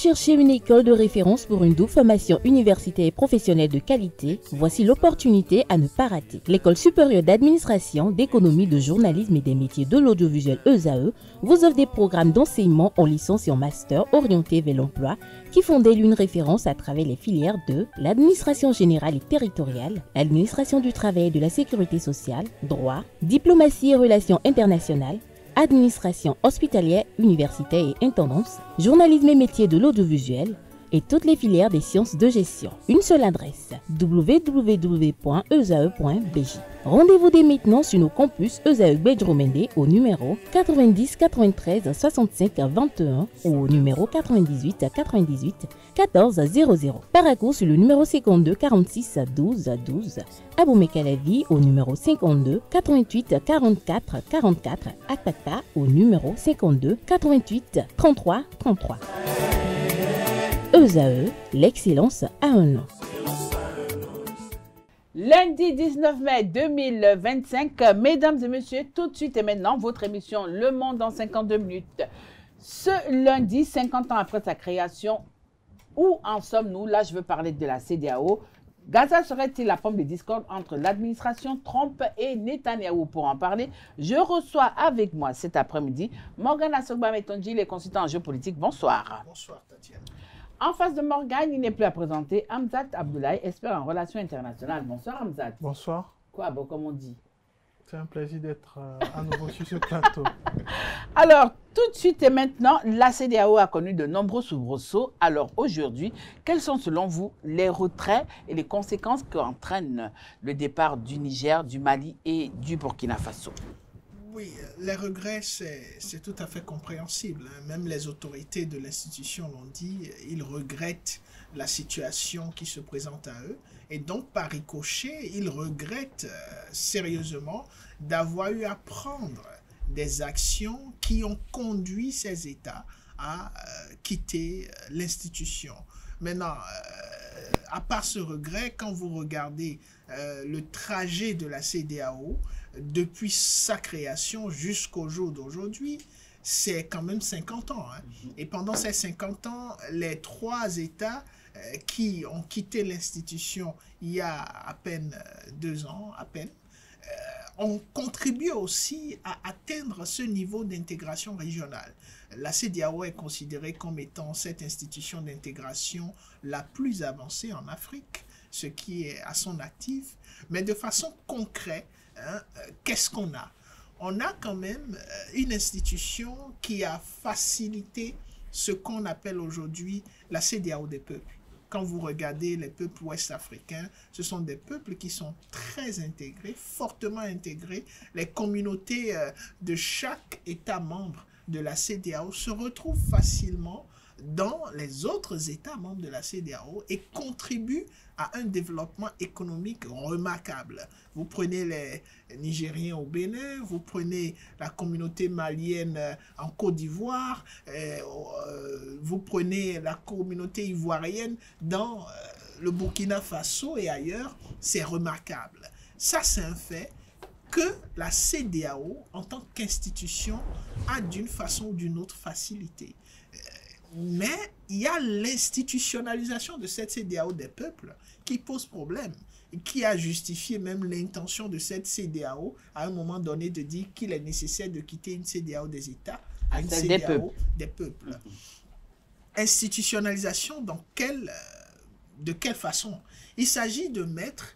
cherchez une école de référence pour une double formation universitaire et professionnelle de qualité? Voici l'opportunité à ne pas rater. L'École supérieure d'administration, d'économie, de journalisme et des métiers de l'audiovisuel ESAE vous offre des programmes d'enseignement en licence et en master orientés vers l'emploi qui font d'elle une référence à travers les filières de l'administration générale et territoriale, l'administration du travail et de la sécurité sociale, droit, diplomatie et relations internationales, administration hospitalière, universitaire et intendance, journalisme et métiers de l'audiovisuel et toutes les filières des sciences de gestion. Une seule adresse, www.esae.bj. Rendez-vous dès maintenant sur nos campus ESAE Bedjromende au numéro 90 93 65 21 ou au numéro 98 98 14 00. Paracourt sur le numéro 52 46 12 12. Aboumé-Calavi au numéro 52 88 44 44. Akpata au numéro 52 88 33 33. ESAE, l'excellence à un nom. Lundi 19 mai 2025, mesdames et messieurs, tout de suite et maintenant, votre émission Le Monde en 52 minutes. Ce lundi, 50 ans après sa création, où en sommes-nous? Là, je veux parler de la CEDEAO. Gaza serait-il la pomme de discorde entre l'administration Trump et Netanyahou? Pour en parler, je reçois avec moi cet après-midi Morgan Asogba-Metonji, les consultants en géopolitique. Bonsoir. Bonsoir, Tatiana. En face de Morgan, il n'est plus à présenter. Hamzat Abdoulaye, expert en relations internationales. Bonsoir Hamzat. Bonsoir. Quoi, bon, comme on dit? C'est un plaisir d'être à nouveau sur ce plateau. Alors, tout de suite et maintenant, la CEDEAO a connu de nombreux soubresauts. Alors aujourd'hui, quels sont selon vous les retraits et les conséquences qu'entraîne le départ du Niger, du Mali et du Burkina Faso? Oui, les regrets, c'est tout à fait compréhensible. Même les autorités de l'institution l'ont dit, ils regrettent la situation qui se présente à eux. Et donc, par ricochet, ils regrettent sérieusement d'avoir eu à prendre des actions qui ont conduit ces États à quitter l'institution. Maintenant, à part ce regret, quand vous regardez le trajet de la CEDEAO, depuis sa création jusqu'au jour d'aujourd'hui, c'est quand même 50 ans. Hein. Et pendant ces 50 ans, les trois États qui ont quitté l'institution il y a à peine 2 ans, ont contribué aussi à atteindre ce niveau d'intégration régionale. La CEDEAO est considérée comme étant cette institution d'intégration la plus avancée en Afrique, ce qui est à son actif. Mais de façon concrète, qu'est-ce qu'on a? On a quand même une institution qui a facilité ce qu'on appelle aujourd'hui la CEDEAO des peuples. Quand vous regardez les peuples ouest-africains, ce sont des peuples qui sont très intégrés, fortement intégrés. Les communautés de chaque État membre de la CEDEAO se retrouvent facilement dans les autres États membres de la CEDEAO et contribuent à un développement économique remarquable. Vous prenez les Nigériens au Bénin, vous prenez la communauté malienne en Côte d'Ivoire, vous prenez la communauté ivoirienne dans le Burkina Faso et ailleurs, c'est remarquable. Ça, c'est un fait que la CEDEAO, en tant qu'institution, a d'une façon ou d'une autre facilité. Mais il y a l'institutionnalisation de cette CEDEAO des peuples qui pose problème, et qui a justifié même l'intention de cette CEDEAO à un moment donné de dire qu'il est nécessaire de quitter une CEDEAO des États à une CEDEAO des peuples. Institutionnalisation de quelle façon? Il s'agit de mettre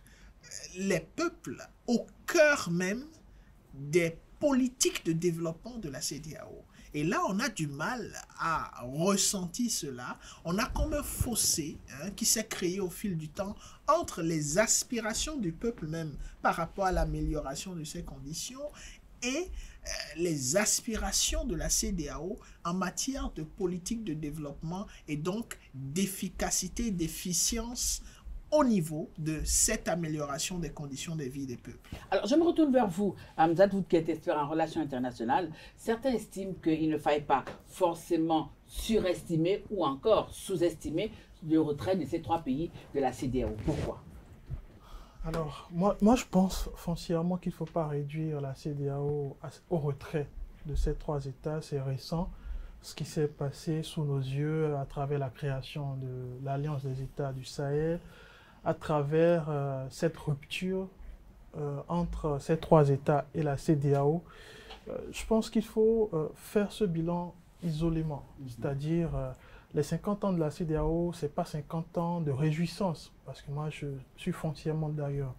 les peuples au cœur même des politiques de développement de la CEDEAO. Et là, on a du mal à ressentir cela. On a comme un fossé qui s'est créé au fil du temps entre les aspirations du peuple même par rapport à l'amélioration de ses conditions et les aspirations de la CEDEAO en matière de politique de développement et donc d'efficacité, d'efficience au niveau de cette amélioration des conditions de vie des peuples. Alors, je me retourne vers vous, Hamzat, vous qui êtes expert en relations internationales. Certains estiment qu'il ne faille pas forcément surestimer ou encore sous-estimer le retrait de ces trois pays de la CEDEAO. Pourquoi? Alors, moi je pense foncièrement qu'il ne faut pas réduire la CEDEAO au retrait de ces trois États. C'est récent. ce qui s'est passé sous nos yeux à travers la création de l'Alliance des États du Sahel, à travers cette rupture entre ces trois États et la CEDEAO. Je pense qu'il faut faire ce bilan isolément, c'est-à-dire les 50 ans de la CEDEAO, ce n'est pas 50 ans de réjouissance, parce que moi je suis foncièrement d'ailleurs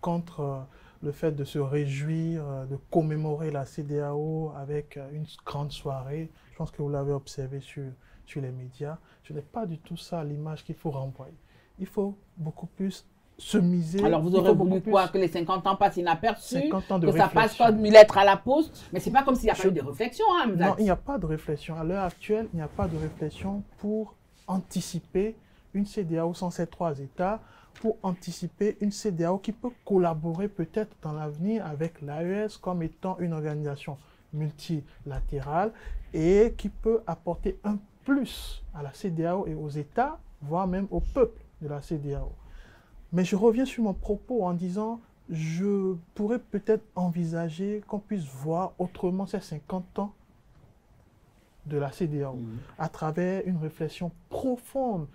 contre le fait de se réjouir, de commémorer la CEDEAO avec une grande soirée. Je pense que vous l'avez observé sur les médias. Ce n'est pas du tout ça l'image qu'il faut renvoyer. Il faut beaucoup plus se miser. Alors vous aurez voulu quoi? Que les 50 ans passent inaperçus, 50 ans de que ça passe réflexion. comme une lettre à la poste, mais c'est pas comme s'il n'y a pas eu de réflexion, hein, Non, il n'y a pas de réflexion. À l'heure actuelle, il n'y a pas de réflexion pour anticiper une CEDEAO sans ces trois États, pour anticiper une CEDEAO qui peut collaborer peut-être dans l'avenir avec l'AES comme étant une organisation multilatérale et qui peut apporter un plus à la CEDEAO et aux États, voire même au peuple de la CEDEAO. Mais je reviens sur mon propos en disant, je pourrais peut-être envisager qu'on puisse voir autrement ces 50 ans de la CEDEAO à travers une réflexion profonde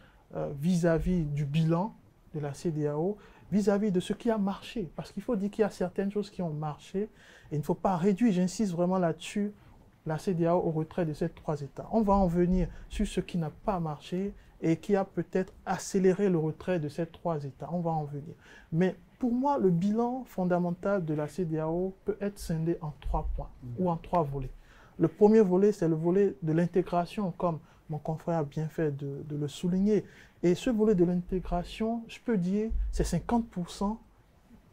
vis-à-vis du bilan de la CEDEAO, vis-à-vis de ce qui a marché. Parce qu'il faut dire qu'il y a certaines choses qui ont marché et il ne faut pas réduire, j'insiste vraiment là-dessus, la CEDEAO au retrait de ces trois États. On va en venir sur ce qui n'a pas marché et qui a peut-être accéléré le retrait de ces trois États. On va en venir. Mais pour moi, le bilan fondamental de la CEDEAO peut être scindé en 3 points ou en 3 volets. Le premier volet, c'est le volet de l'intégration, comme mon confrère a bien fait de le souligner. Et ce volet de l'intégration, je peux dire, c'est 50%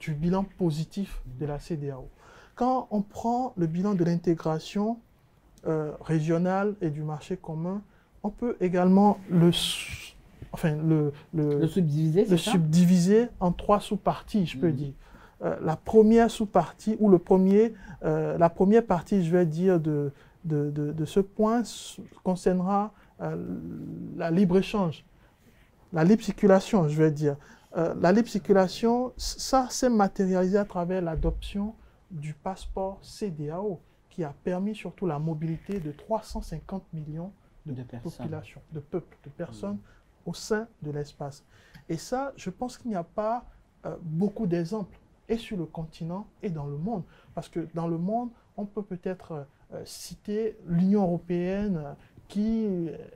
du bilan positif de la CEDEAO. Quand on prend le bilan de l'intégration régionale et du marché commun, on peut également le subdiviser en 3 sous-parties, je peux dire. La première sous-partie, ou la première partie, je vais dire, de ce point concernera la libre-échange, la libre circulation, je vais dire. La libre circulation, ça s'est matérialisé à travers l'adoption du passeport CEDEAO, qui a permis surtout la mobilité de 350 millions de population, de peuple, de personnes au sein de l'espace. Et ça, je pense qu'il n'y a pas beaucoup d'exemples, et sur le continent et dans le monde. Parce que dans le monde, on peut peut-être citer l'Union européenne qui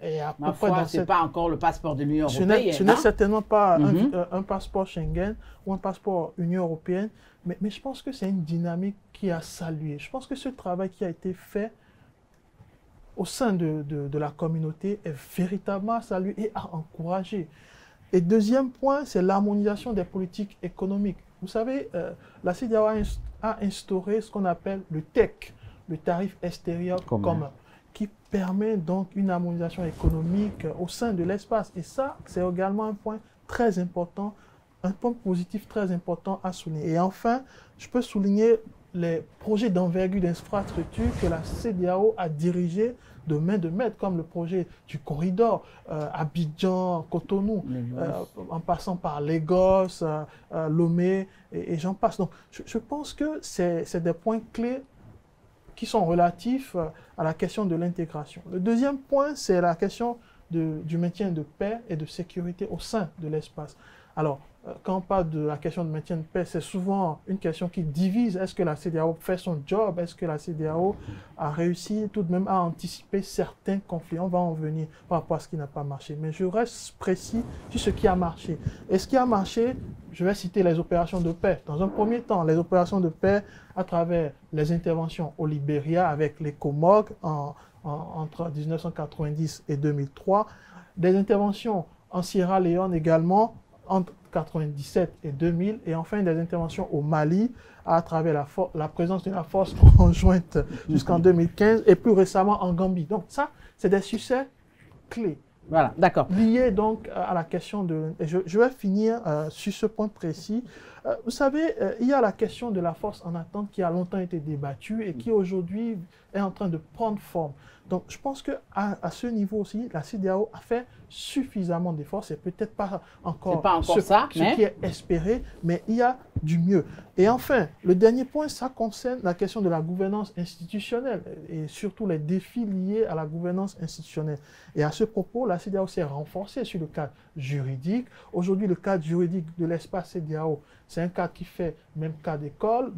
est à peu près dans cette... c'est pas encore le passeport de l'Union européenne. Ce n'est certainement pas un passeport Schengen ou un passeport Union européenne, mais je pense que c'est une dynamique qui a salué. Je pense que ce travail qui a été fait au sein de la communauté est véritablement à saluer et à encourager. Et deuxième point, c'est l'harmonisation des politiques économiques. Vous savez, la CEDEAO a instauré ce qu'on appelle le TEC, le tarif extérieur commun, qui permet donc une harmonisation économique au sein de l'espace. Et ça, c'est également un point très important, un point positif très important à souligner. Et enfin, je peux souligner les projets d'envergure d'infrastructure que la CEDEAO a dirigés de main de maître, comme le projet du corridor Abidjan, Cotonou, en passant par Lagos, Lomé, et j'en passe. Donc, je pense que c'est des points clés qui sont relatifs à la question de l'intégration. Le deuxième point, c'est la question du maintien de paix et de sécurité au sein de l'espace. Alors, quand on parle de la question de maintien de paix, c'est souvent une question qui divise. Est-ce que la CEDEAO fait son job? Est-ce que la CEDEAO a réussi tout de même à anticiper certains conflits? On va en venir par rapport à ce qui n'a pas marché. Mais je reste précis sur ce qui a marché. Et ce qui a marché, je vais citer les opérations de paix. Dans un premier temps, les opérations de paix à travers les interventions au Libéria avec les Comores entre 1990 et 2003, des interventions en Sierra Leone également entre 1997 et 2000, et enfin des interventions au Mali à travers la présence de la force conjointe jusqu'en 2015 et plus récemment en Gambie. Donc ça, c'est des succès clés. Voilà, d'accord. Liés donc à la question de... Je vais finir sur ce point précis. Vous savez, il y a la question de la force en attente qui a longtemps été débattue et qui aujourd'hui est en train de prendre forme. Donc je pense qu'à ce niveau aussi, la CEDEAO a fait suffisamment d'efforts. C'est peut-être pas encore, ce qui est espéré, mais il y a du mieux. Et enfin, le dernier point, ça concerne la question de la gouvernance institutionnelle et surtout les défis liés à la gouvernance institutionnelle. Et à ce propos, la CEDEAO s'est renforcée sur le cadre juridique. Aujourd'hui, le cadre juridique de l'espace CEDEAO, c'est un cadre qui fait même cas d'école.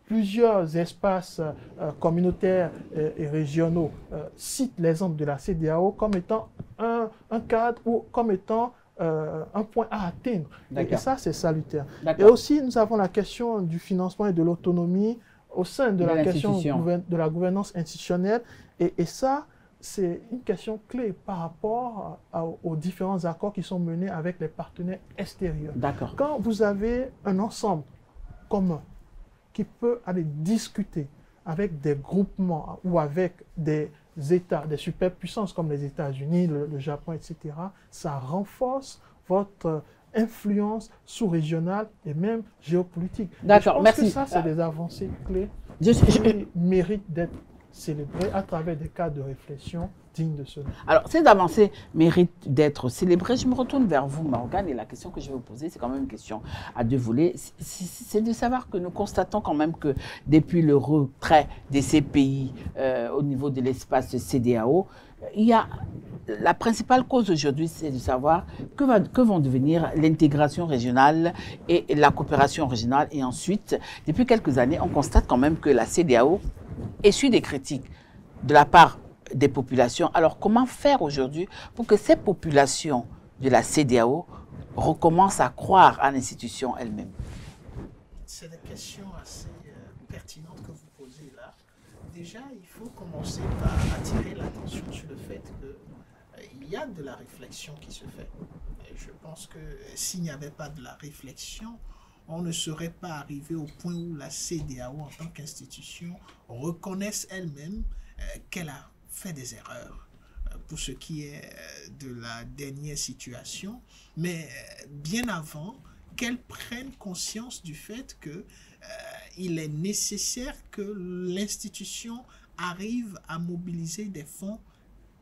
Plusieurs espaces communautaires et régionaux citent l'exemple de la CEDEAO comme étant un cadre ou comme étant un point à atteindre. Et ça, c'est salutaire. Et aussi, nous avons la question du financement et de l'autonomie au sein de la question de la gouvernance institutionnelle. Et ça, c'est une question clé par rapport aux différents accords qui sont menés avec les partenaires extérieurs. Quand vous avez un ensemble commun qui peut aller discuter avec des groupements ou avec des États, des superpuissances comme les États-Unis, le Japon, etc., ça renforce votre influence sous-régionale et même géopolitique. D'accord, merci. Je pense que ça, c'est des avancées clés qui méritent d'être célébrées à travers des cas de réflexion dignes de ce nom. Alors, ces avancées méritent d'être célébrées. Je me retourne vers vous, Morgane, et la question que je vais vous poser, c'est quand même une question à deux volets. C'est de savoir que nous constatons quand même que depuis le retrait de ces pays au niveau de l'espace CEDEAO, il y a la principale cause aujourd'hui, c'est de savoir que vont devenir l'intégration régionale et la coopération régionale. Et ensuite, depuis quelques années, on constate quand même que la CEDEAO essuie des critiques de la part des populations. Alors, comment faire aujourd'hui pour que ces populations de la CEDEAO recommencent à croire à l'institution elle-même? C'est des questions assez pertinentes que vous posez là. Déjà, il faut commencer par attirer l'attention sur le fait qu'il y a de la réflexion qui se fait. Et je pense que s'il n'y avait pas de la réflexion, on ne serait pas arrivé au point où la CEDEAO, en tant qu'institution, reconnaisse elle-même qu'elle a fait des erreurs pour ce qui est de la dernière situation, mais bien avant qu'elle prenne conscience du fait que il est nécessaire que l'institution arrive à mobiliser des fonds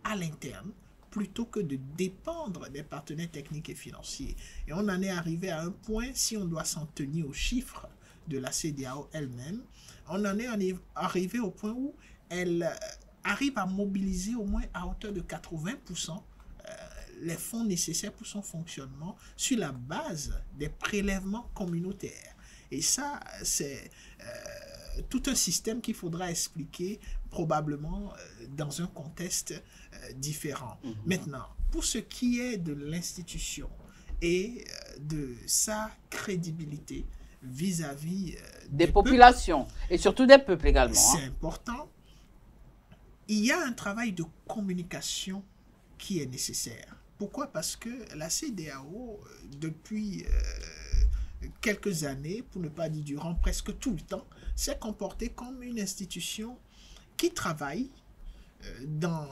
à l'interne plutôt que de dépendre des partenaires techniques et financiers. Et on en est arrivé à un point, si on doit s'en tenir aux chiffres de la CEDEAO elle-même, on en est arrivé au point où elle arrive à mobiliser au moins à hauteur de 80% les fonds nécessaires pour son fonctionnement sur la base des prélèvements communautaires. Et ça, c'est tout un système qu'il faudra expliquer probablement dans un contexte différent. Maintenant, pour ce qui est de l'institution et de sa crédibilité vis-à-vis des populations peuples, et surtout des peuples également. C'est important. Il y a un travail de communication qui est nécessaire. Pourquoi? Parce que la CEDEAO, depuis quelques années, pour ne pas dire durant presque tout le temps, s'est comportée comme une institution qui travaille dans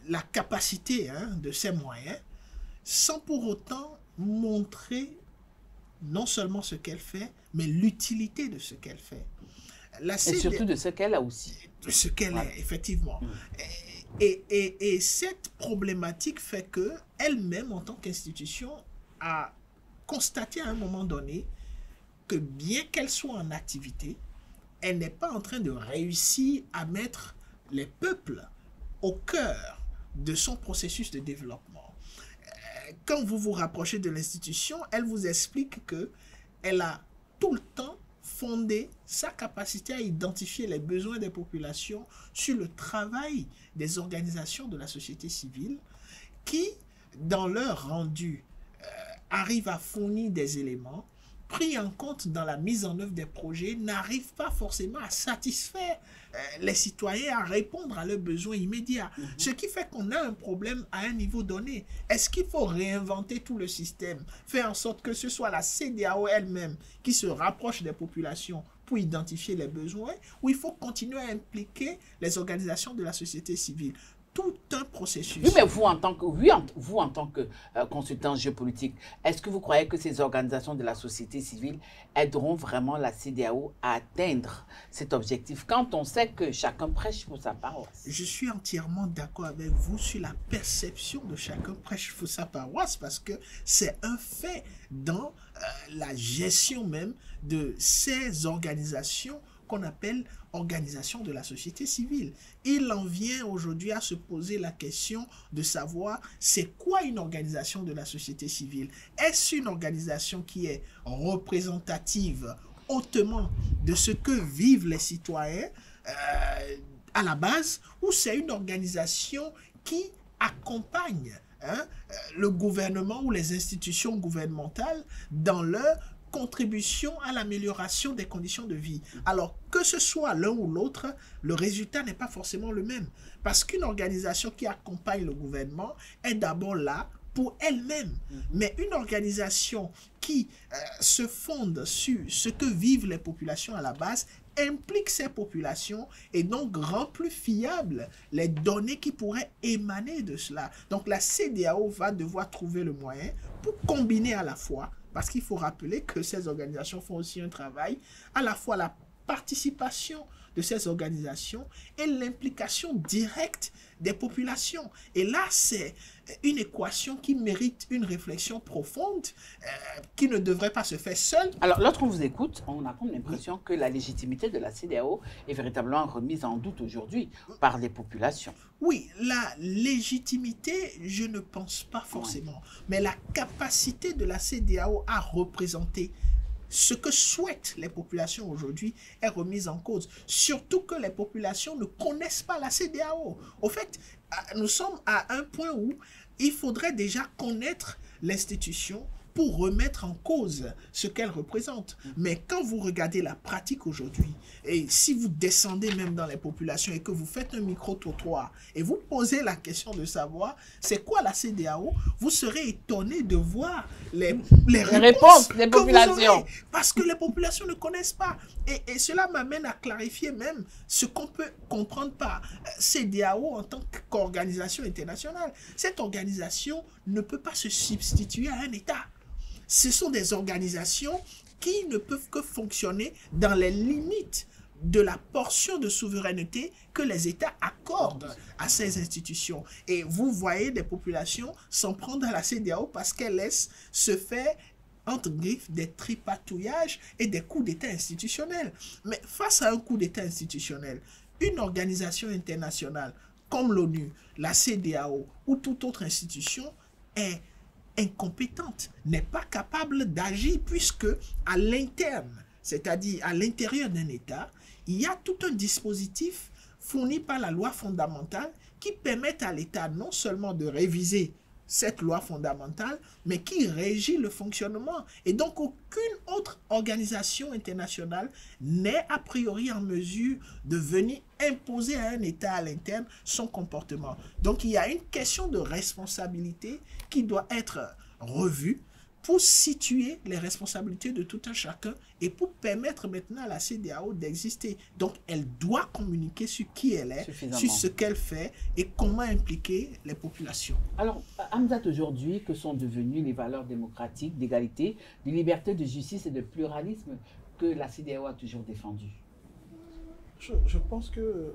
la capacité de ses moyens, sans pour autant montrer non seulement ce qu'elle fait, mais l'utilité de ce qu'elle fait. Et surtout de ce qu'elle a aussi. De ce qu'elle est, effectivement. Et cette problématique fait qu'elle-même, en tant qu'institution, a constaté à un moment donné que bien qu'elle soit en activité, elle n'est pas en train de réussir à mettre les peuples au cœur de son processus de développement. Quand vous vous rapprochez de l'institution, elle vous explique qu'elle a tout le temps fondé sa capacité à identifier les besoins des populations sur le travail des organisations de la société civile qui, dans leur rendu, arrivent à fournir des éléments pris en compte dans la mise en œuvre des projets, n'arrivent pas forcément à satisfaire les citoyens, à répondre à leurs besoins immédiats. Ce qui fait qu'on a un problème à un niveau donné. Est-ce qu'il faut réinventer tout le système, faire en sorte que ce soit la CEDEAO elle-même qui se rapproche des populations pour identifier les besoins, ou il faut continuer à impliquer les organisations de la société civile? tout un processus. Oui, mais vous, en tant que consultant géopolitique, est-ce que vous croyez que ces organisations de la société civile aideront vraiment la CEDEAO à atteindre cet objectif quand on sait que chacun prêche pour sa paroisse? Je suis entièrement d'accord avec vous sur la perception de chacun prêche pour sa paroisse, parce que c'est un fait dans la gestion même de ces organisations qu'on appelle organisation de la société civile. Il en vient aujourd'hui à se poser la question de savoir c'est quoi une organisation de la société civile. Est-ce une organisation qui est représentative hautement de ce que vivent les citoyens à la base, ou c'est une organisation qui accompagne le gouvernement ou les institutions gouvernementales dans leur contribution à l'amélioration des conditions de vie. Alors, que ce soit l'un ou l'autre, le résultat n'est pas forcément le même. Parce qu'une organisation qui accompagne le gouvernement est d'abord là pour elle-même. Mais une organisation qui se fonde sur ce que vivent les populations à la base implique ces populations et donc rend plus fiables les données qui pourraient émaner de cela. Donc la CEDEAO va devoir trouver le moyen pour combiner à la fois, parce qu'il faut rappeler que ces organisations font aussi un travail, à la fois la participation de ces organisations et l'implication directe des populations. Et là, c'est une équation qui mérite une réflexion profonde qui ne devrait pas se faire seule. Alors, lorsqu'on vous écoute, on a comme l'impression que la légitimité de la CEDEAO est véritablement remise en doute aujourd'hui par les populations. Oui, la légitimité, je ne pense pas forcément, mais la capacité de la CEDEAO à représenter ce que souhaitent les populations aujourd'hui est remise en cause. Surtout que les populations ne connaissent pas la CEDEAO. Au fait, nous sommes à un point où il faudrait déjà connaître l'institution pour remettre en cause ce qu'elle représente. Mais quand vous regardez la pratique aujourd'hui, et si vous descendez même dans les populations et que vous faites un micro-trottoir et vous posez la question de savoir c'est quoi la CEDEAO, vous serez étonné de voir les réponses des populations. Parce que les populations ne connaissent pas. Et cela m'amène à clarifier même ce qu'on peut comprendre par CEDEAO en tant qu'organisation internationale. Cette organisation ne peut pas se substituer à un État. Ce sont des organisations qui ne peuvent que fonctionner dans les limites de la portion de souveraineté que les États accordent à ces institutions. Et vous voyez des populations s'en prendre à la CEDEAO parce qu'elles laissent se faire entre griffes des tripatouillages et des coups d'État institutionnels. Mais face à un coup d'État institutionnel, une organisation internationale comme l'ONU, la CEDEAO ou toute autre institution est incompétente, n'est pas capable d'agir puisque à l'interne, c'est-à-dire à l'intérieur d'un État, il y a tout un dispositif fourni par la loi fondamentale qui permet à l'État non seulement de réviser cette loi fondamentale, mais qui régit le fonctionnement. Et donc, aucune autre organisation internationale n'est a priori en mesure de venir imposer à un État à l'interne son comportement. Donc, il y a une question de responsabilité qui doit être revue pour situer les responsabilités de tout un chacun et pour permettre maintenant à la CEDEAO d'exister. Donc, elle doit communiquer sur qui elle est, sur ce qu'elle fait et comment impliquer les populations. Alors, Hamzat, aujourd'hui, que sont devenues les valeurs démocratiques, d'égalité, de liberté, de justice et de pluralisme que la CEDEAO a toujours défendues? Je pense que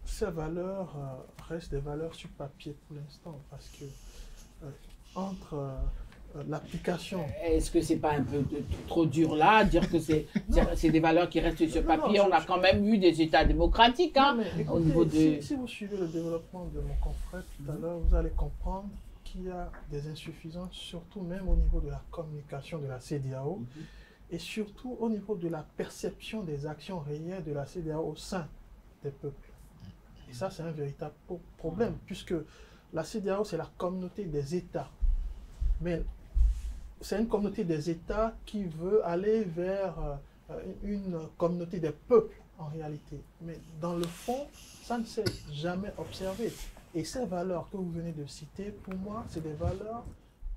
ces valeurs restent des valeurs sur papier pour l'instant, parce que entre l'application... Est-ce que c'est pas un peu trop dur là, dire que c'est des valeurs qui restent sur papier? On a quand même eu des États démocratiques, hein, écoutez, au niveau de... Si vous suivez le développement de mon confrère tout à l'heure, vous allez comprendre qu'il y a des insuffisances, surtout même au niveau de la communication de la CEDEAO, et surtout au niveau de la perception des actions réelles de la CEDEAO au sein des peuples. Et ça, c'est un véritable problème, puisque la CEDEAO, c'est la communauté des États. Mais c'est une communauté des États qui veut aller vers une communauté des peuples, en réalité. Mais dans le fond, ça ne s'est jamais observé. Et ces valeurs que vous venez de citer, pour moi, c'est des valeurs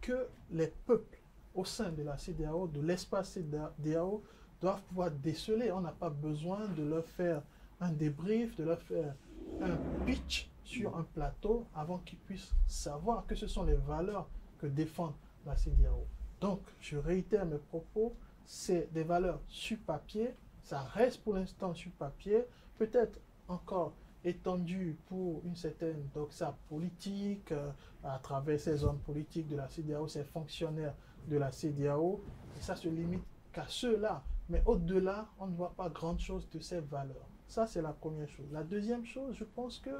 que les peuples au sein de la CEDEAO, de l'espace CEDEAO, doivent pouvoir déceler. On n'a pas besoin de leur faire un débrief, de leur faire un pitch sur un plateau avant qu'ils puissent savoir que ce sont les valeurs que défend la CEDEAO. Donc, je réitère mes propos, c'est des valeurs sur papier, ça reste pour l'instant sur papier, peut-être encore étendu pour une certaine doxa politique à travers ces hommes politiques de la CEDEAO, ces fonctionnaires de la CEDEAO, et ça se limite qu'à ceux-là. Mais au-delà, on ne voit pas grand-chose de ces valeurs. Ça, c'est la première chose. La deuxième chose, je pense que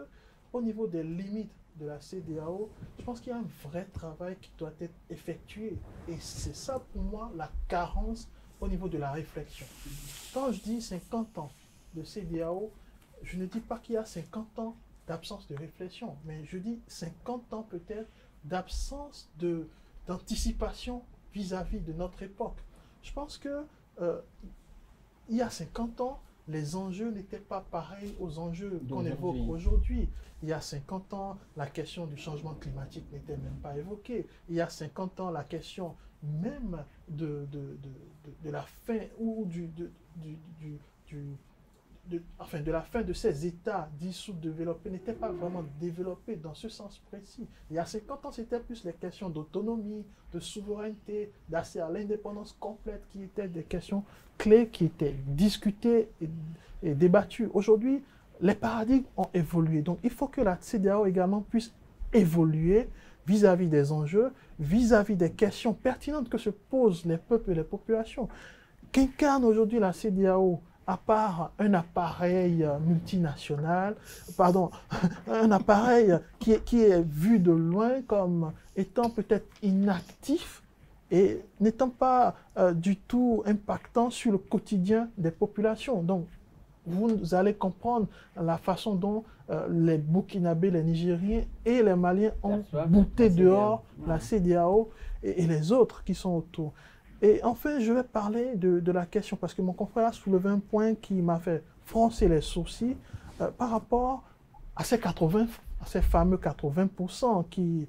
au niveau des limites de la CEDEAO, je pense qu'il y a un vrai travail qui doit être effectué. Et c'est ça, pour moi, la carence au niveau de la réflexion. Quand je dis 50 ans de CEDEAO, je ne dis pas qu'il y a 50 ans d'absence de réflexion, mais je dis 50 ans peut-être d'absence d'anticipation vis-à-vis de notre époque. Je pense que il y a 50 ans, les enjeux n'étaient pas pareils aux enjeux qu'on évoque aujourd'hui. Il y a 50 ans, la question du changement climatique n'était même pas évoquée. Il y a 50 ans, la question même de la fin ou de la fin de ces États dits sous-développés n'était pas vraiment développé dans ce sens précis. Il y a 50 ans, c'était plus les questions d'autonomie, de souveraineté, d'accès à l'indépendance complète qui étaient des questions clés qui étaient discutées et débattues. Aujourd'hui, les paradigmes ont évolué. Donc, il faut que la CEDEAO également puisse évoluer vis-à-vis des enjeux, vis-à-vis des questions pertinentes que se posent les peuples et les populations. Qu'incarne aujourd'hui la CEDEAO, à part un appareil multinational, un appareil qui est vu de loin comme étant peut-être inactif et n'étant pas du tout impactant sur le quotidien des populations. Donc, vous allez comprendre la façon dont les Burkinabés, les Nigériens et les Maliens ont bouté dehors la CEDEAO et les autres qui sont autour. Et enfin, je vais parler de la question, parce que mon confrère a soulevé un point qui m'a fait froncer les sourcils par rapport à ces fameux 80% qui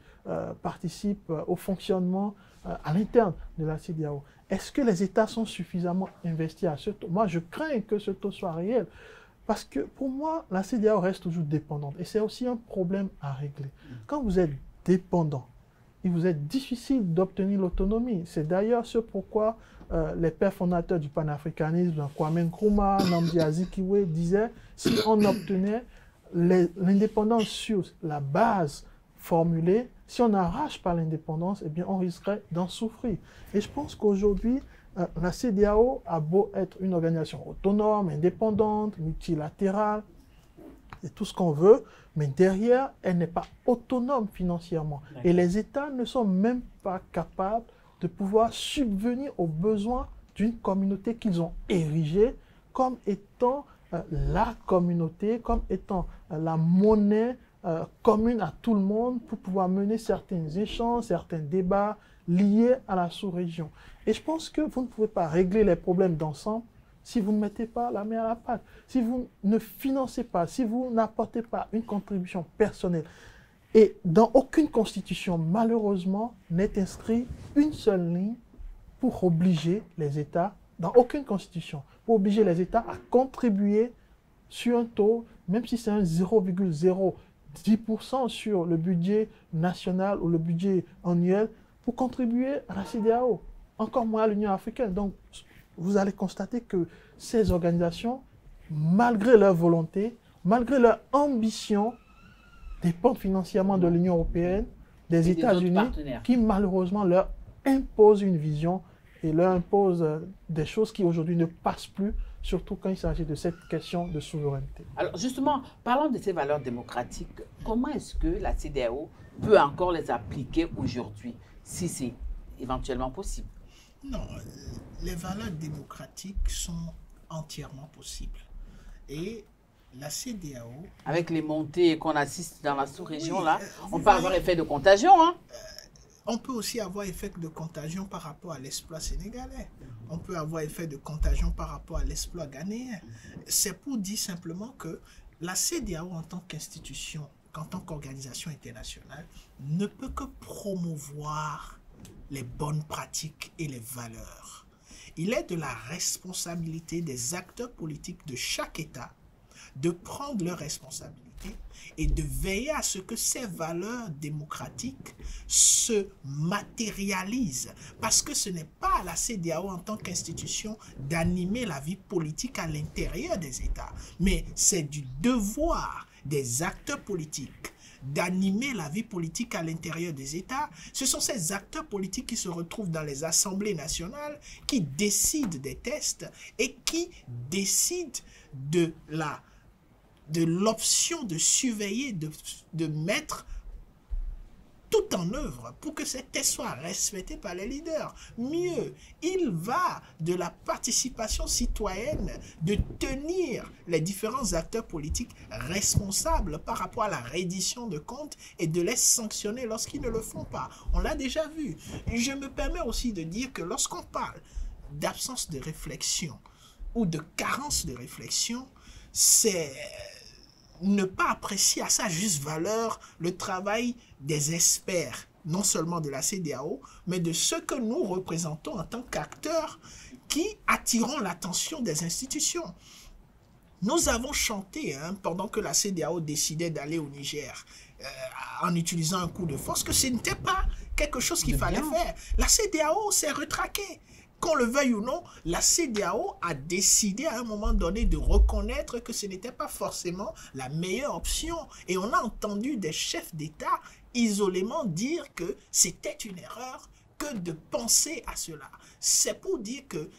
participent au fonctionnement à l'interne de la CEDEAO. Est-ce que les États sont suffisamment investis à ce taux? Moi, je crains que ce taux soit réel, parce que pour moi, la CEDEAO reste toujours dépendante. Et c'est aussi un problème à régler. Quand vous êtes dépendant, il vous est difficile d'obtenir l'autonomie. C'est d'ailleurs ce pourquoi les pères fondateurs du panafricanisme, Kwame Nkrumah, Nnamdi Azikiwe, disaient si on obtenait l'indépendance sur la base formulée, si on n'arrache pas l'indépendance, eh bien on risquerait d'en souffrir. Et je pense qu'aujourd'hui, la CEDEAO a beau être une organisation autonome, indépendante, multilatérale, et tout ce qu'on veut, mais derrière, elle n'est pas autonome financièrement. Et les États ne sont même pas capables de pouvoir subvenir aux besoins d'une communauté qu'ils ont érigée comme étant la communauté, comme étant la monnaie commune à tout le monde pour pouvoir mener certains échanges, certains débats liés à la sous-région. Et je pense que vous ne pouvez pas régler les problèmes d'ensemble si vous ne mettez pas la main à la pâte, si vous ne financez pas, si vous n'apportez pas une contribution personnelle. Et dans aucune constitution, malheureusement, n'est inscrit une seule ligne pour obliger les États, dans aucune constitution, pour obliger les États à contribuer sur un taux, même si c'est un 0,010% sur le budget national ou le budget annuel, pour contribuer à la CEDEAO, encore moins à l'Union africaine. Donc, vous allez constater que ces organisations, malgré leur volonté, malgré leur ambition, dépendent financièrement de l'Union européenne, des États-Unis, qui malheureusement leur imposent une vision et leur imposent des choses qui aujourd'hui ne passent plus, surtout quand il s'agit de cette question de souveraineté. Alors justement, parlons de ces valeurs démocratiques. Comment est-ce que la CEDEAO peut encore les appliquer aujourd'hui, si c'est éventuellement possible? Non, les valeurs démocratiques sont entièrement possibles. Et la CEDEAO... Avec les montées qu'on assiste dans la sous-région, là, on peut avoir effet de contagion. Hein? On peut aussi avoir effet de contagion par rapport à l'exploit sénégalais. On peut avoir effet de contagion par rapport à l'exploit ghanéen. C'est pour dire simplement que la CEDEAO en tant qu'institution, en tant qu'organisation internationale, ne peut que promouvoir les bonnes pratiques et les valeurs. Il est de la responsabilité des acteurs politiques de chaque État de prendre leurs responsabilités et de veiller à ce que ces valeurs démocratiques se matérialisent. Parce que ce n'est pas à la CEDEAO en tant qu'institution d'animer la vie politique à l'intérieur des États, mais c'est du devoir des acteurs politiques d'animer la vie politique à l'intérieur des États. Ce sont ces acteurs politiques qui se retrouvent dans les assemblées nationales, qui décident des tests et qui décident de l'option de surveiller, de mettre tout en œuvre pour que ces tests soient respectés par les leaders. Mieux, il va de la participation citoyenne de tenir les différents acteurs politiques responsables par rapport à la reddition de comptes et de les sanctionner lorsqu'ils ne le font pas. On l'a déjà vu. Et je me permets aussi de dire que lorsqu'on parle d'absence de réflexion ou de carence de réflexion, c'est ne pas apprécier à sa juste valeur le travail des experts, non seulement de la CEDEAO, mais de ceux que nous représentons en tant qu'acteurs qui attirons l'attention des institutions. Nous avons chanté, pendant que la CEDEAO décidait d'aller au Niger, en utilisant un coup de force, que ce n'était pas quelque chose qu'il fallait faire. La CEDEAO s'est retraquée. Qu'on le veuille ou non, la CEDEAO a décidé à un moment donné de reconnaître que ce n'était pas forcément la meilleure option. Et on a entendu des chefs d'État isolément dire que c'était une erreur que de penser à cela. C'est pour dire que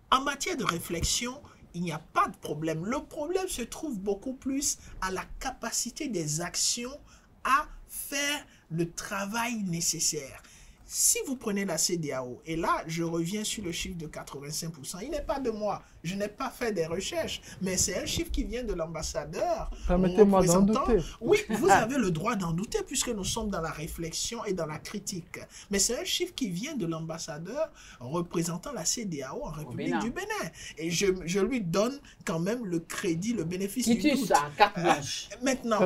en matière de réflexion, il n'y a pas de problème. Le problème se trouve beaucoup plus à la capacité des actions à faire le travail nécessaire. Si vous prenez la CEDEAO, et là, je reviens sur le chiffre de 85%, il n'est pas de moi, je n'ai pas fait des recherches, mais c'est un chiffre qui vient de l'ambassadeur. Permettez-moi d'en douter. Oui, vous avez le droit d'en douter puisque nous sommes dans la réflexion et dans la critique. Mais c'est un chiffre qui vient de l'ambassadeur représentant la CEDEAO en République du Bénin. Et je lui donne quand même le crédit, le bénéfice du doute. Ça, carte blanche. Maintenant,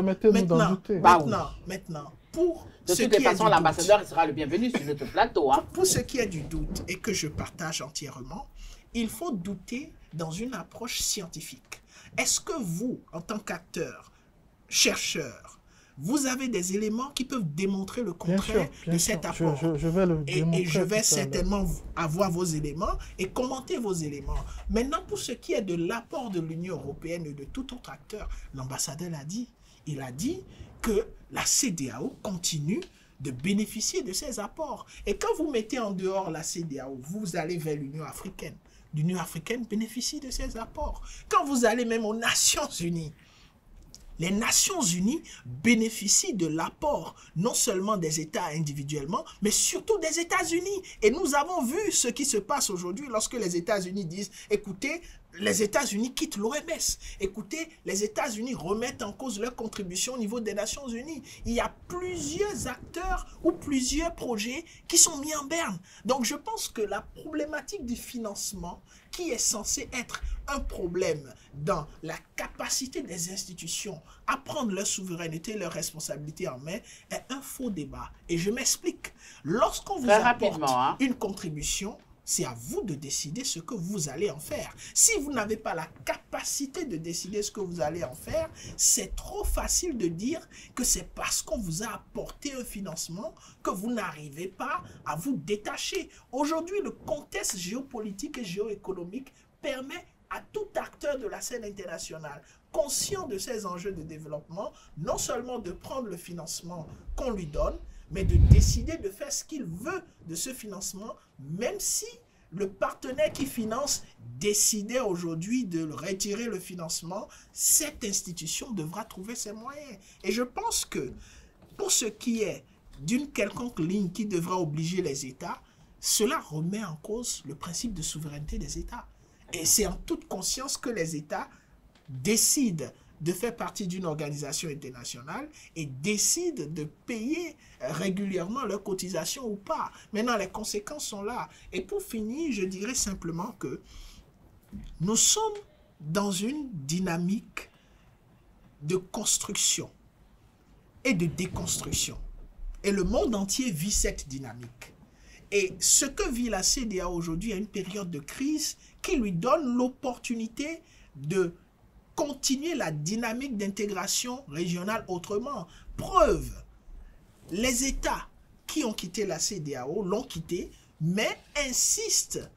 pour de toutes les façons, l'ambassadeur sera le bienvenu sur notre plateau. Pour ce qui est du doute, et que je partage entièrement, il faut douter dans une approche scientifique. Est-ce que vous, en tant qu'acteur, chercheur, vous avez des éléments qui peuvent démontrer le contraire de cet apport? Je vais le démontrer. Et je vais certainement avoir vos éléments et commenter vos éléments. Maintenant, pour ce qui est de l'apport de l'Union européenne et de tout autre acteur, l'ambassadeur l'a dit. Il a dit que la CEDEAO continue de bénéficier de ces apports. Et quand vous mettez en dehors la CEDEAO, vous allez vers l'Union africaine. L'Union africaine bénéficie de ces apports. Quand vous allez même aux Nations unies, les Nations unies bénéficient de l'apport non seulement des États individuellement, mais surtout des États-Unis. Et nous avons vu ce qui se passe aujourd'hui lorsque les États-Unis disent « Écoutez, les États-Unis quittent l'OMS. Écoutez, les États-Unis remettent en cause leur contribution au niveau des Nations unies. » Il y a plusieurs acteurs ou plusieurs projets qui sont mis en berne. Donc je pense que la problématique du financement, qui est censé être un problème dans la capacité des institutions à prendre leur souveraineté et leur responsabilité en main, est un faux débat. Et je m'explique. Lorsqu'on vous apporte une contribution, c'est à vous de décider ce que vous allez en faire. Si vous n'avez pas la capacité de décider ce que vous allez en faire, c'est trop facile de dire que c'est parce qu'on vous a apporté un financement que vous n'arrivez pas à vous détacher. Aujourd'hui, le contexte géopolitique et géoéconomique permet à tout acteur de la scène internationale, conscient de ces enjeux de développement, non seulement de prendre le financement qu'on lui donne, mais de décider de faire ce qu'il veut de ce financement, même si le partenaire qui finance décidait aujourd'hui de retirer le financement, cette institution devra trouver ses moyens. Et je pense que pour ce qui est d'une quelconque ligne qui devra obliger les États, cela remet en cause le principe de souveraineté des États. Et c'est en toute conscience que les États décident de faire partie d'une organisation internationale et décident de payer régulièrement leurs cotisations ou pas. Maintenant, les conséquences sont là. Et pour finir, je dirais simplement que nous sommes dans une dynamique de construction et de déconstruction. Et le monde entier vit cette dynamique. Et ce que vit la CEDEAO aujourd'hui est une période de crise qui lui donne l'opportunité de continuer la dynamique d'intégration régionale autrement. Preuve, les États qui ont quitté la CEDEAO l'ont quitté, mais insistent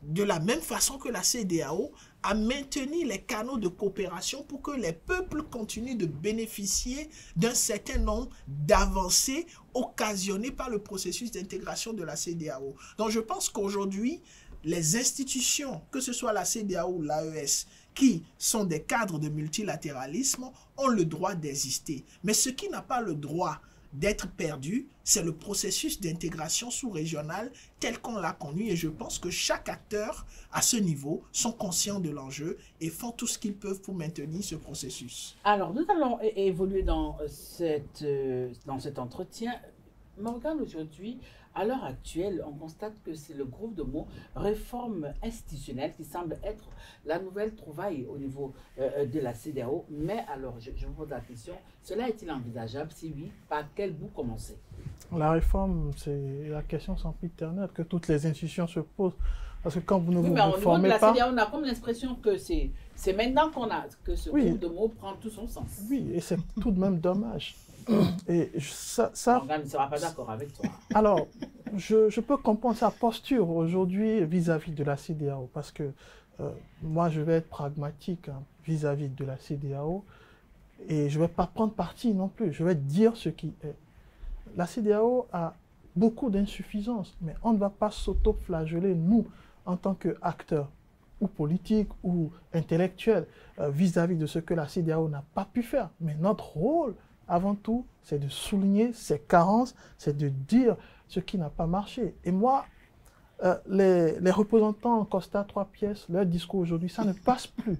de la même façon que la CEDEAO à maintenir les canaux de coopération pour que les peuples continuent de bénéficier d'un certain nombre d'avancées occasionnées par le processus d'intégration de la CEDEAO. Donc je pense qu'aujourd'hui, les institutions, que ce soit la CEDEAO ou l'AES, qui sont des cadres de multilatéralisme, ont le droit d'exister. Mais ce qui n'a pas le droit d'être perdu, c'est le processus d'intégration sous-régionale tel qu'on l'a connu. Et je pense que chaque acteur à ce niveau sont conscients de l'enjeu et font tout ce qu'ils peuvent pour maintenir ce processus. Alors, nous allons évoluer dans cet entretien. Morgane, aujourd'hui, à l'heure actuelle, on constate que c'est le groupe de mots réforme institutionnelle qui semble être la nouvelle trouvaille au niveau de la CEDEAO. Mais alors, je vous pose la question, cela est-il envisageable? Si oui, par quel bout commencer? La réforme, c'est la question sempiternelle que toutes les institutions se posent. Parce que quand vous ne vous réformez pas... CEDEAO, on a comme l'impression que c'est maintenant que ce groupe de mots prend tout son sens. Oui, et c'est tout de même dommage. Et ça Morgane ne sera pas d'accord avec toi. Alors, je peux comprendre sa posture aujourd'hui vis-à-vis de la CEDEAO, parce que moi, je vais être pragmatique vis-à-vis de la CEDEAO, et je ne vais pas prendre parti non plus, je vais dire ce qui est. La CEDEAO a beaucoup d'insuffisances, mais on ne va pas s'auto-flageller, nous, en tant qu'acteurs, ou politiques, ou intellectuels, vis-à-vis de ce que la CEDEAO n'a pas pu faire. Mais notre rôle, avant tout, c'est de souligner ses carences, c'est de dire ce qui n'a pas marché. Et moi, les représentants en Costa 3 pièces, leur discours aujourd'hui, ça ne passe plus.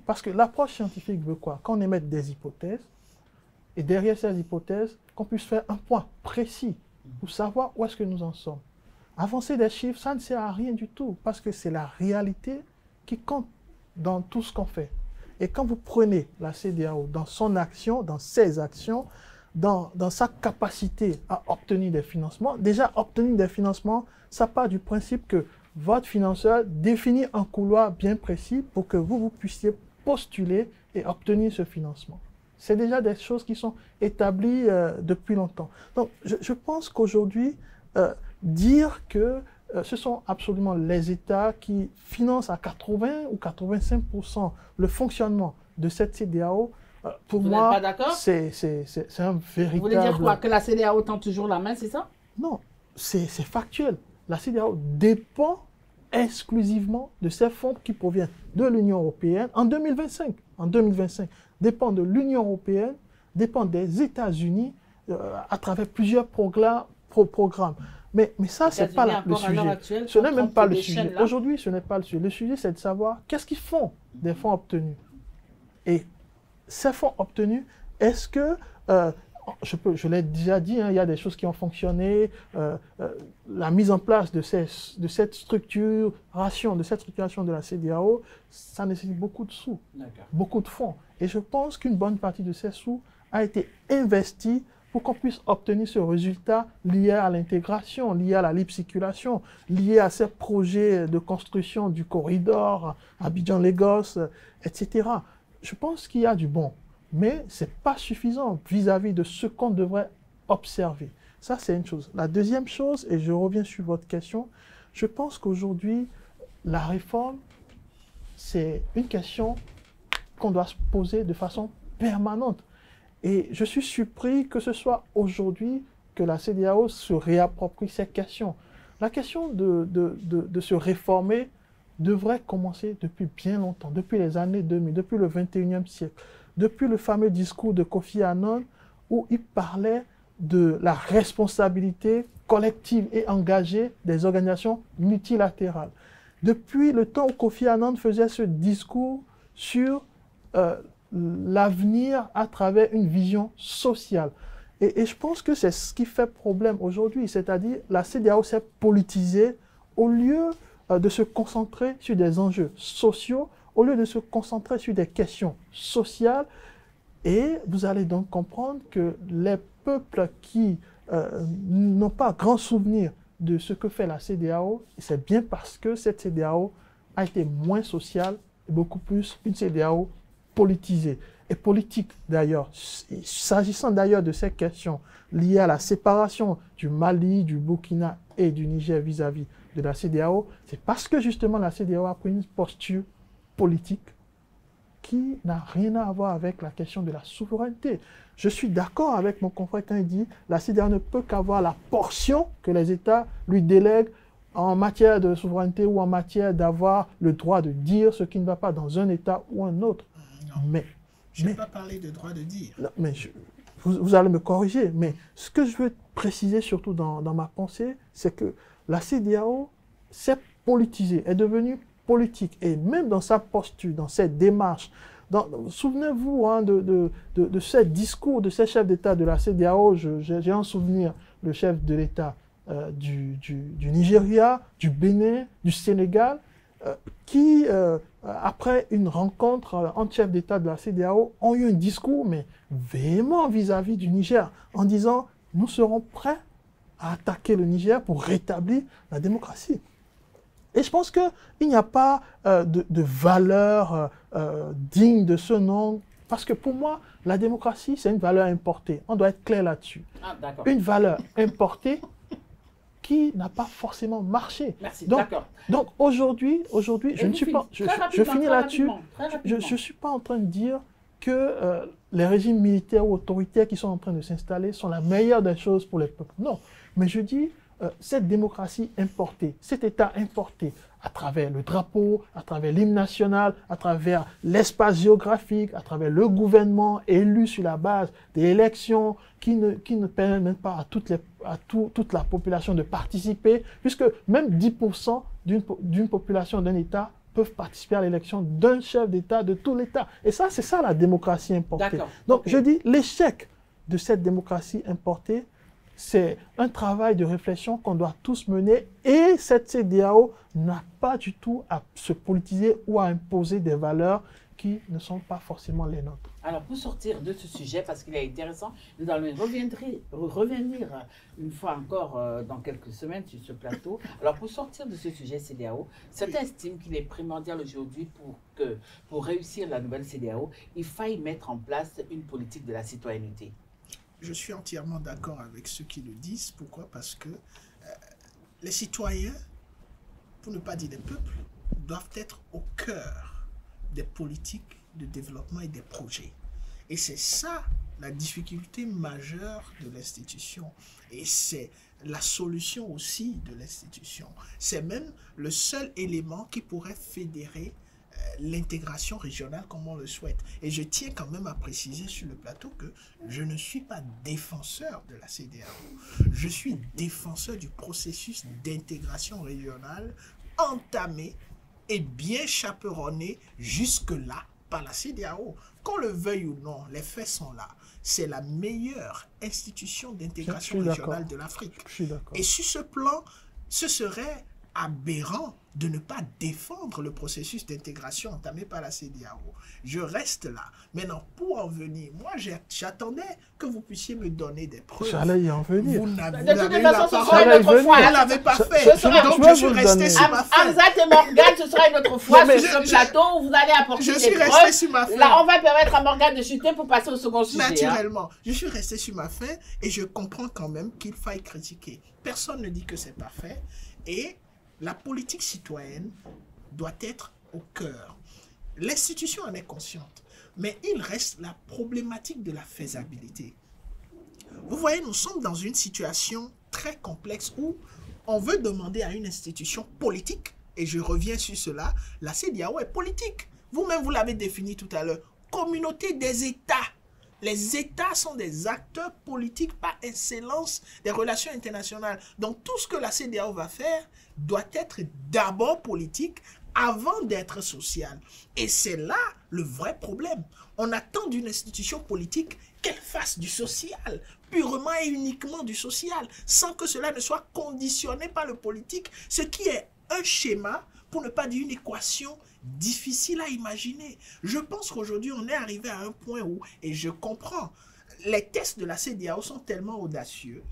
Parce que l'approche scientifique veut quoi? Qu'on émette des hypothèses, et derrière ces hypothèses, qu'on puisse faire un point précis pour savoir où est-ce que nous en sommes. Avancer des chiffres, ça ne sert à rien du tout, parce que c'est la réalité qui compte dans tout ce qu'on fait. Et quand vous prenez la CEDEAO dans son action, dans ses actions, dans sa capacité à obtenir des financements, déjà obtenir des financements, ça part du principe que votre financeur définit un couloir bien précis pour que vous puissiez postuler et obtenir ce financement. C'est déjà des choses qui sont établies depuis longtemps. Donc je pense qu'aujourd'hui, dire que ce sont absolument les États qui financent à 80 ou 85% le fonctionnement de cette CEDEAO. Pour moi, c'est un véritable... Vous voulez dire quoi? Que la CEDEAO tend toujours la main, c'est ça? Non, c'est factuel. La CEDEAO dépend exclusivement de ces fonds qui proviennent de l'Union européenne en 2025. En 2025, dépend de l'Union européenne, dépend des États-Unis à travers plusieurs programmes. Mais ça, ce n'est pas le sujet. Ce n'est même pas le sujet. Aujourd'hui, ce n'est pas le sujet. Le sujet, c'est de savoir qu'est-ce qu'ils font des fonds obtenus. Et ces fonds obtenus, est-ce que, je l'ai déjà dit, il y a des choses qui ont fonctionné, la mise en place de cette structuration de la CEDEAO, ça nécessite beaucoup de sous, beaucoup de fonds. Et je pense qu'une bonne partie de ces sous a été investie pour qu'on puisse obtenir ce résultat lié à l'intégration, lié à la libre circulation, lié à ces projets de construction du corridor Abidjan-Lagos, etc. Je pense qu'il y a du bon, mais ce n'est pas suffisant vis-à-vis de ce qu'on devrait observer. Ça, c'est une chose. La deuxième chose, et je reviens sur votre question, je pense qu'aujourd'hui, la réforme, c'est une question qu'on doit se poser de façon permanente. Et je suis surpris que ce soit aujourd'hui que la CEDEAO se réapproprie cette question. La question de se réformer devrait commencer depuis bien longtemps, depuis les années 2000, depuis le 21e siècle, depuis le fameux discours de Kofi Annan où il parlait de la responsabilité collective et engagée des organisations multilatérales. Depuis le temps où Kofi Annan faisait ce discours sur l'avenir à travers une vision sociale. Et je pense que c'est ce qui fait problème aujourd'hui, c'est-à-dire la CEDEAO s'est politisée au lieu de se concentrer sur des enjeux sociaux, au lieu de se concentrer sur des questions sociales. Et vous allez donc comprendre que les peuples qui n'ont pas grand souvenir de ce que fait la CEDEAO, c'est bien parce que cette CEDEAO a été moins sociale beaucoup plus une CEDEAO politisée et politique d'ailleurs. S'agissant d'ailleurs de ces questions liées à la séparation du Mali, du Burkina et du Niger vis-à-vis de la CEDEAO, c'est parce que justement la CEDEAO a pris une posture politique qui n'a rien à voir avec la question de la souveraineté. Je suis d'accord avec mon confrère quand il dit que la CEDEAO ne peut qu'avoir la portion que les États lui délèguent en matière de souveraineté ou en matière d'avoir le droit de dire ce qui ne va pas dans un État ou un autre. Non. Je n'ai pas parlé de droit de dire. Non, mais vous allez me corriger, mais ce que je veux préciser surtout dans ma pensée, c'est que la CEDEAO s'est politisée, est devenue politique, et même dans sa posture, dans cette démarche, souvenez-vous hein, de ces discours de ces chefs d'État de la CEDEAO, j'ai en souvenir le chef de l'État du Nigeria, du Bénin, du Sénégal, qui, après une rencontre entre chefs d'État de la CEDEAO, ont eu un discours mais véhément vis-à-vis du Niger, en disant « nous serons prêts à attaquer le Niger pour rétablir la démocratie ». Et je pense qu'il n'y a pas de valeur digne de ce nom, parce que pour moi, la démocratie, c'est une valeur importée. On doit être clair là-dessus. Ah, une valeur importée qui n'a pas forcément marché. Merci, donc aujourd'hui, je ne suis pas, je finis là-dessus, je ne suis pas en train de dire que les régimes militaires ou autoritaires qui sont en train de s'installer sont la meilleure des choses pour les peuples. Non, mais je dis cette démocratie importée, cet État importé à travers le drapeau, à travers l'hymne national, à travers l'espace géographique, à travers le gouvernement élu sur la base des élections qui ne permettent même pas à toute la population de participer, puisque même 10% d'une population d'un État peuvent participer à l'élection d'un chef d'État, de tout l'État. Et ça, c'est ça la démocratie importée. Donc, je dis, l'échec de cette démocratie importée, c'est un travail de réflexion qu'on doit tous mener, et cette CEDEAO n'a pas du tout à se politiser ou à imposer des valeurs qui ne sont pas forcément les nôtres. Alors, pour sortir de ce sujet, parce qu'il est intéressant, nous allons revenir une fois encore dans quelques semaines sur ce plateau. Alors, pour sortir de ce sujet CEDEAO, certains estiment qu'il est primordial aujourd'hui pour réussir la nouvelle CEDEAO, il faille mettre en place une politique de la citoyenneté. Je suis entièrement d'accord avec ceux qui le disent. Pourquoi? Parce que les citoyens, pour ne pas dire les peuples, doivent être au cœur des politiques de développement et des projets. Et c'est ça la difficulté majeure de l'institution. Et c'est la solution aussi de l'institution. C'est même le seul élément qui pourrait fédérer l'intégration régionale comme on le souhaite. Et je tiens quand même à préciser sur le plateau que je ne suis pas défenseur de la CEDEAO. Je suis défenseur du processus d'intégration régionale entamé et bien chaperonné jusque-là par la CEDEAO. Qu'on le veuille ou non, les faits sont là. C'est la meilleure institution d'intégration régionale de l'Afrique. Et sur ce plan, ce serait aberrant de ne pas défendre le processus d'intégration entamé par la CEDEAO. Je reste là. Maintenant, pour en venir, moi, j'attendais que vous puissiez me donner des preuves. J'allais y en venir. Vous n'avez pas fait. Donc, je suis resté sur ma faim. Hamzat et Morgane, ce sera une autre fois sur ce plateau où vous allez apporter des preuves. Je suis resté sur ma faim. Là, on va permettre à Morgane de chuter pour passer au second sujet. Naturellement. Je suis resté sur ma faim et je comprends quand même qu'il faille critiquer. Personne ne dit que c'est parfait. Et la politique citoyenne doit être au cœur. L'institution en est consciente, mais il reste la problématique de la faisabilité. Vous voyez, nous sommes dans une situation très complexe où on veut demander à une institution politique, et je reviens sur cela, la CEDEAO est politique. Vous-même, vous l'avez défini tout à l'heure, communauté des États. Les États sont des acteurs politiques par excellence des relations internationales. Donc tout ce que la CEDEAO va faire doit être d'abord politique avant d'être social. Et c'est là le vrai problème. On attend d'une institution politique qu'elle fasse du social, purement et uniquement du social, sans que cela ne soit conditionné par le politique, ce qui est un schéma, pour ne pas dire une équation difficile à imaginer. Je pense qu'aujourd'hui, on est arrivé à un point où, et je comprends, les tests de la CEDEAO sont tellement audacieux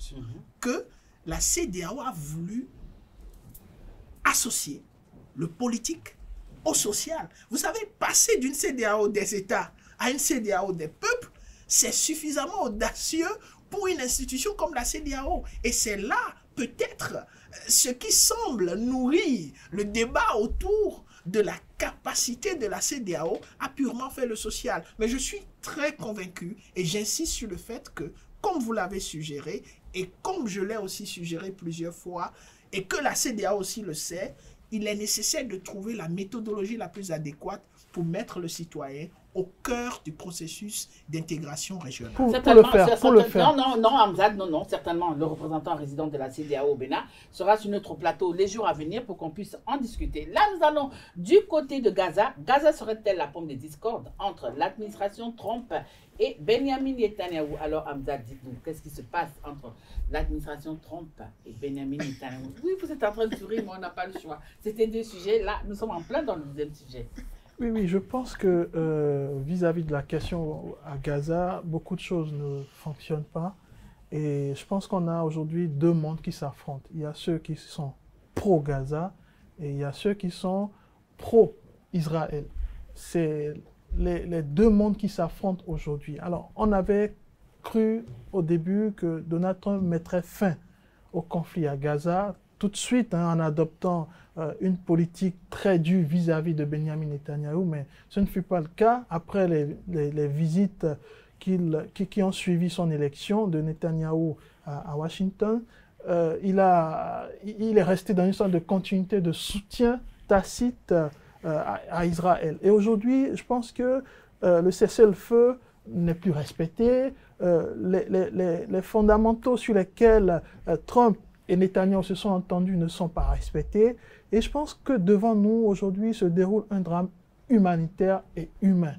que la CEDEAO a voulu associer le politique au social. Vous savez, passer d'une CEDEAO des États à une CEDEAO des peuples, c'est suffisamment audacieux pour une institution comme la CEDEAO. Et c'est là, peut-être, ce qui semble nourrir le débat autour de la capacité de la CEDEAO à purement faire le social. Mais je suis très convaincu, et j'insiste sur le fait que, comme vous l'avez suggéré, et comme je l'ai aussi suggéré plusieurs fois, et que la CEDEAO aussi le sait, il est nécessaire de trouver la méthodologie la plus adéquate pour mettre le citoyen au cœur du processus d'intégration régionale. Pour le faire. Non, Hamzat, non, certainement, le représentant résident de la CEDEAO au Bénin sera sur notre plateau les jours à venir pour qu'on puisse en discuter. Là, nous allons du côté de Gaza. Gaza serait-elle la pomme des discordes entre l'administration Trump et Benjamin Netanyahou? Alors, Hamzat, dites-nous, qu'est-ce qui se passe entre l'administration Trump et Benjamin Netanyahou? Oui, vous êtes en train de sourire, mais on n'a pas le choix. C'était deux sujets. Là, nous sommes en plein dans le deuxième sujet. Oui, je pense que vis-à-vis de la question à Gaza, beaucoup de choses ne fonctionnent pas. Et je pense qu'on a aujourd'hui deux mondes qui s'affrontent. Il y a ceux qui sont pro-Gaza et il y a ceux qui sont pro-Israël. C'est les deux mondes qui s'affrontent aujourd'hui. Alors, on avait cru au début que Donald Trump mettrait fin au conflit à Gaza tout de suite, en adoptant une politique très dure vis-à-vis de Benjamin Netanyahou, mais ce ne fut pas le cas. Après les visites qui ont suivi son élection de Netanyahou à Washington, il est resté dans une sorte de continuité de soutien tacite à Israël. Et aujourd'hui, je pense que le cessez-le-feu n'est plus respecté. Les fondamentaux sur lesquels Trump et Netanyahou se sont entendus ne sont pas respectés. Et je pense que devant nous, aujourd'hui, se déroule un drame humanitaire et humain.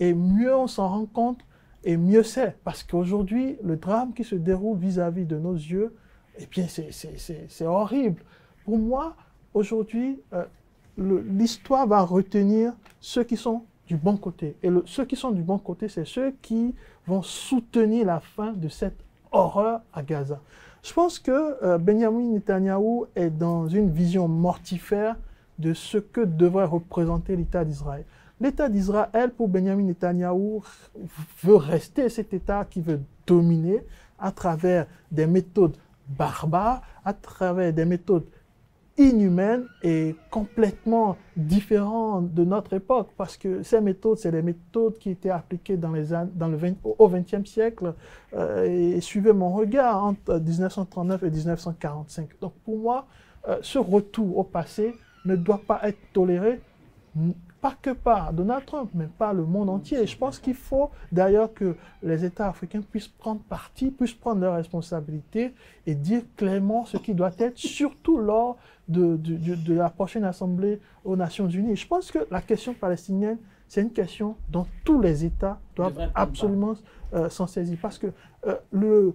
Et mieux on s'en rend compte, et mieux c'est. Parce qu'aujourd'hui, le drame qui se déroule vis-à-vis de nos yeux, eh bien, c'est horrible. Pour moi, aujourd'hui, l'histoire va retenir ceux qui sont du bon côté. Et ceux qui sont du bon côté, c'est ceux qui vont soutenir la fin de cette horreur à Gaza. Je pense que Benjamin Netanyahou est dans une vision mortifère de ce que devrait représenter l'État d'Israël. L'État d'Israël, pour Benjamin Netanyahou, veut rester cet État qui veut dominer à travers des méthodes barbares, à travers des méthodes inhumaines et complètement différentes de notre époque, parce que ces méthodes, c'est des méthodes qui étaient appliquées au XXe siècle et suivaient mon regard entre 1939 et 1945. Donc pour moi, ce retour au passé ne doit pas être toléré, pas que par Donald Trump, mais par le monde entier. Et je pense qu'il faut d'ailleurs que les États africains puissent prendre parti, puissent prendre leurs responsabilités et dire clairement ce qui doit être, surtout lors de la prochaine Assemblée aux Nations Unies. Je pense que la question palestinienne, c'est une question dont tous les États doivent absolument s'en saisir. Parce que le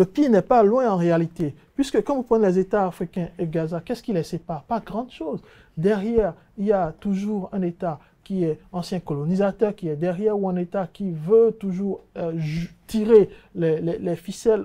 pire n'est pas loin en réalité. Puisque quand vous prenez les États africains et Gaza, qu'est-ce qui les sépare? Pas grand-chose. Derrière, il y a toujours un État qui est ancien colonisateur, qui est derrière, ou un État qui veut toujours tirer les ficelles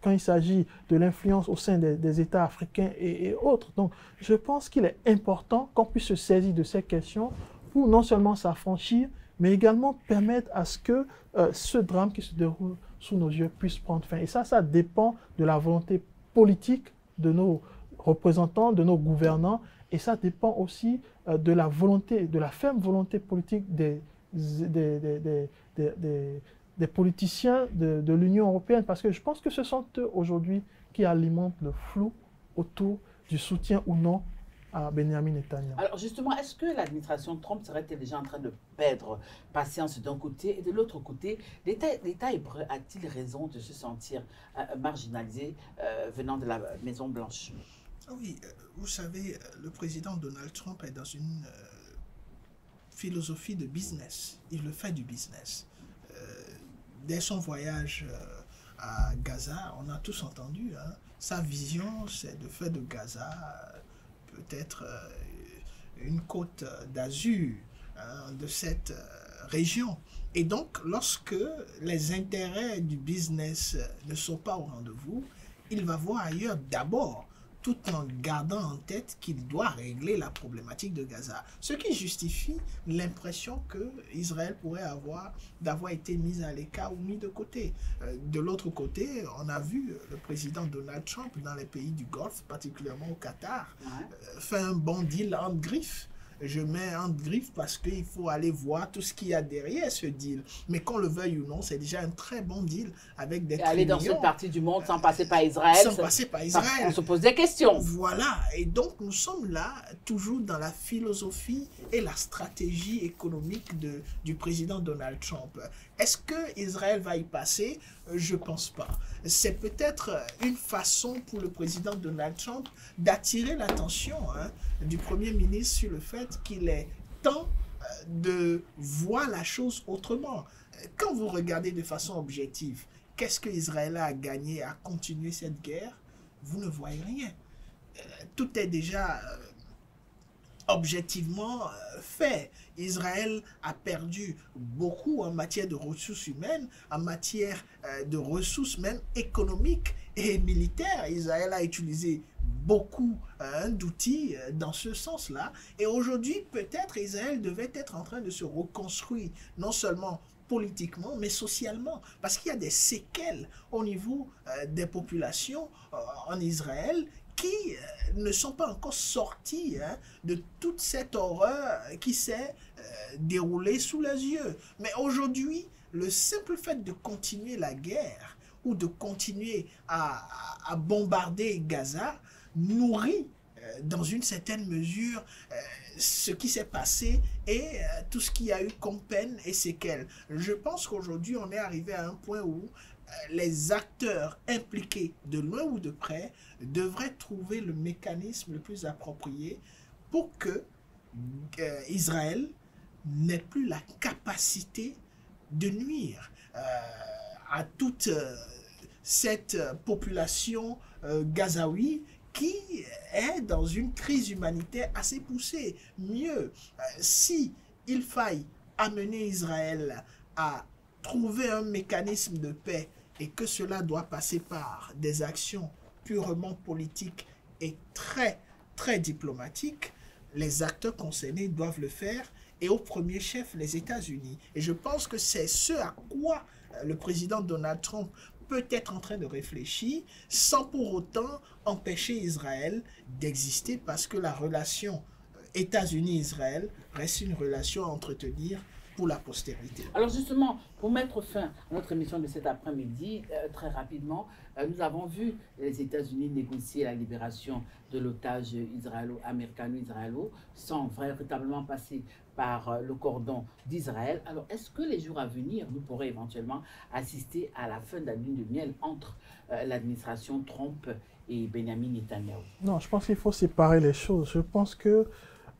quand il s'agit de l'influence au sein des États africains et autres. Donc, je pense qu'il est important qu'on puisse se saisir de ces questions pour non seulement s'affranchir, mais également permettre à ce que ce drame qui se déroule sous nos yeux puisse prendre fin. Et ça dépend de la volonté politique de nos représentants, de nos gouvernants, et ça dépend aussi de la volonté, de la ferme volonté politique des politiciens de l'Union européenne, parce que je pense que ce sont eux aujourd'hui qui alimentent le flou autour du soutien ou non à Benjamin Netanyahou. Alors justement, est-ce que l'administration Trump serait-elle déjà en train de perdre patience d'un côté, et de l'autre côté, l'État hébreu a-t-il raison de se sentir marginalisé venant de la Maison-Blanche? Oui, vous savez, le président Donald Trump est dans une philosophie de business. Il le fait du business. Dès son voyage à Gaza, on a tous entendu, hein, sa vision, c'est de faire de Gaza peut-être une côte d'azur de cette région. Et donc, lorsque les intérêts du business ne sont pas au rendez-vous, il va voir ailleurs d'abord tout en gardant en tête qu'il doit régler la problématique de Gaza. Ce qui justifie l'impression que Israël pourrait d'avoir été mis à l'écart ou mis de côté. De l'autre côté, on a vu le président Donald Trump dans les pays du Golfe, particulièrement au Qatar, faire un bon deal en griffe. Je mets en griffe parce qu'il faut aller voir tout ce qu'il y a derrière ce deal. Mais qu'on le veuille ou non, c'est déjà un très bon deal avec des aller dans cette partie du monde sans passer par Israël. Sans passer par Israël. On se pose des questions. Voilà. Et donc, nous sommes là, toujours dans la philosophie et la stratégie économique du président Donald Trump. Est-ce que Israël va y passer? Je ne pense pas. C'est peut-être une façon pour le président Donald Trump d'attirer l'attention du Premier ministre sur le fait qu'il est temps de voir la chose autrement. Quand vous regardez de façon objective, qu'est-ce que Israël a gagné à continuer cette guerre? Vous ne voyez rien. Tout est déjà objectivement fait. Israël a perdu beaucoup en matière de ressources humaines, en matière de ressources même économiques et militaires. Israël a utilisé beaucoup d'outils dans ce sens-là. Et aujourd'hui, peut-être Israël devait être en train de se reconstruire, non seulement politiquement, mais socialement, parce qu'il y a des séquelles au niveau des populations en Israël qui ne sont pas encore sortis de toute cette horreur qui s'est déroulée sous les yeux. Mais aujourd'hui, le simple fait de continuer la guerre ou de continuer à bombarder Gaza nourrit dans une certaine mesure ce qui s'est passé et tout ce qu'il y a eu comme peine et séquelles. Je pense qu'aujourd'hui, on est arrivé à un point où les acteurs impliqués de loin ou de près devraient trouver le mécanisme le plus approprié pour que Israël n'ait plus la capacité de nuire à toute cette population gazaoui qui est dans une crise humanitaire assez poussée. Mieux, si il faille amener Israël à trouver un mécanisme de paix et que cela doit passer par des actions purement politiques et très, très diplomatiques, les acteurs concernés doivent le faire et au premier chef les États-Unis. Et je pense que c'est ce à quoi le président Donald Trump peut être en train de réfléchir sans pour autant empêcher Israël d'exister parce que la relation États-Unis-Israël reste une relation à entretenir pour la postérité. Alors justement, pour mettre fin à notre émission de cet après-midi, très rapidement, nous avons vu les États-Unis négocier la libération de l'otage américano-israélo sans véritablement passer par le cordon d'Israël. Alors, est-ce que les jours à venir, nous pourrons éventuellement assister à la fin de la lune de miel entre l'administration Trump et Benjamin Netanyahu? Non, je pense qu'il faut séparer les choses. Je pense que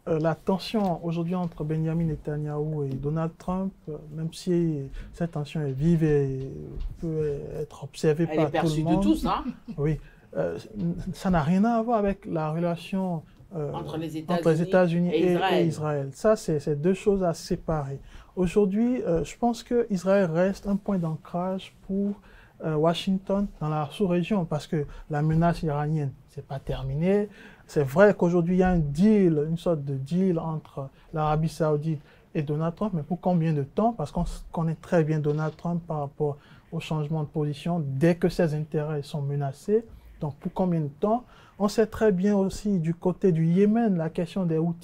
la tension aujourd'hui entre Benjamin Netanyahu et Donald Trump, même si cette tension est vive et peut être observée par tout le monde. Elle est perçue de tous, hein? Oui. Ça n'a rien à voir avec la relation entre les États-Unis et Israël. Ça, c'est deux choses à séparer. Aujourd'hui, je pense qu'Israël reste un point d'ancrage pour Washington dans la sous-région parce que la menace iranienne, c'est pas terminé. C'est vrai qu'aujourd'hui, il y a un deal, une sorte de deal entre l'Arabie Saoudite et Donald Trump, mais pour combien de temps? Parce qu'on connaît très bien Donald Trump par rapport au changement de position dès que ses intérêts sont menacés. Donc, pour combien de temps? On sait très bien aussi du côté du Yémen, la question des Houthis.